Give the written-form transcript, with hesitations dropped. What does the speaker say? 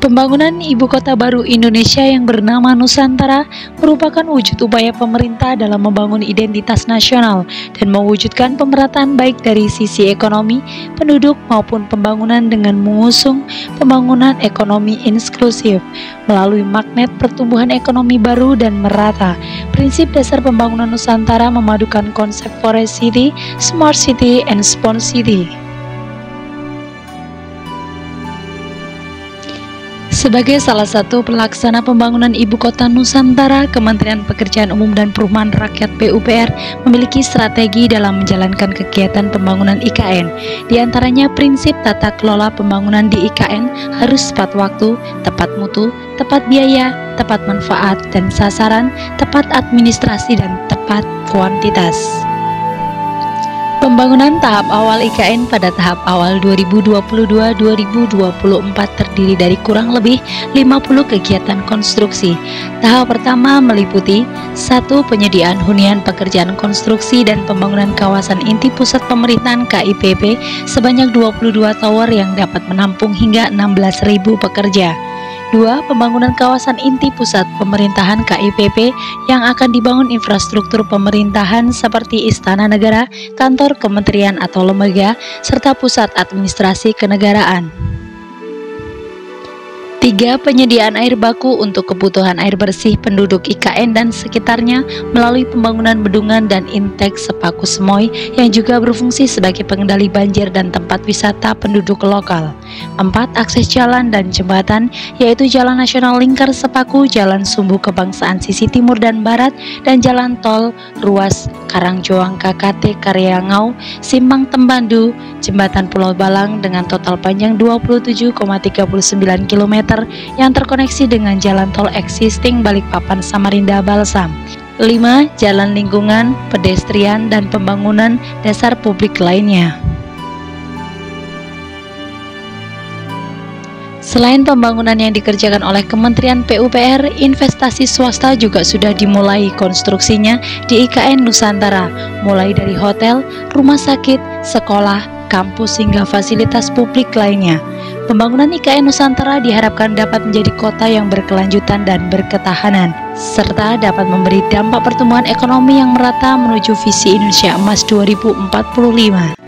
Pembangunan ibu kota baru Indonesia yang bernama Nusantara merupakan wujud upaya pemerintah dalam membangun identitas nasional dan mewujudkan pemerataan baik dari sisi ekonomi, penduduk maupun pembangunan dengan mengusung pembangunan ekonomi inklusif melalui magnet pertumbuhan ekonomi baru dan merata. Prinsip dasar pembangunan Nusantara memadukan konsep Forest City, Smart City, and Spawn City. Sebagai salah satu pelaksana pembangunan ibu kota Nusantara, Kementerian Pekerjaan Umum dan Perumahan Rakyat PUPR memiliki strategi dalam menjalankan kegiatan pembangunan IKN. Di antaranya prinsip tata kelola pembangunan di IKN harus tepat waktu, tepat mutu, tepat biaya, tepat manfaat dan sasaran, tepat administrasi dan tepat kuantitas. Pembangunan tahap awal IKN pada tahap awal 2022-2024 terdiri dari kurang lebih 50 kegiatan konstruksi. Tahap pertama meliputi 1. Penyediaan hunian pekerjaan konstruksi dan pembangunan kawasan inti pusat pemerintahan KIPP sebanyak 22 tower yang dapat menampung hingga 16.000 pekerja. 2. Pembangunan kawasan inti pusat pemerintahan KIPP yang akan dibangun infrastruktur pemerintahan seperti istana negara, kantor kementerian atau lembaga, serta pusat administrasi kenegaraan. 3. Penyediaan air baku untuk kebutuhan air bersih penduduk IKN dan sekitarnya melalui pembangunan bendungan dan intek Sepaku Semoy yang juga berfungsi sebagai pengendali banjir dan tempat wisata penduduk lokal. 4. Akses jalan dan jembatan yaitu Jalan Nasional Lingkar Sepaku, Jalan Sumbu Kebangsaan sisi timur dan barat, dan Jalan Tol Ruas Karangjoang KKT Karyangau, Simpang Tembandu, Jembatan Pulau Balang dengan total panjang 27,39 km yang terkoneksi dengan jalan tol existing Balikpapan Samarinda Balsam. 5. Jalan lingkungan, pedestrian, dan pembangunan dasar publik lainnya. Selain pembangunan yang dikerjakan oleh Kementerian PUPR, investasi swasta juga sudah dimulai konstruksinya di IKN Nusantara, mulai dari hotel, rumah sakit, sekolah, kampus hingga fasilitas publik lainnya. Pembangunan IKN Nusantara diharapkan dapat menjadi kota yang berkelanjutan dan berketahanan, serta dapat memberi dampak pertumbuhan ekonomi yang merata menuju visi Indonesia Emas 2045.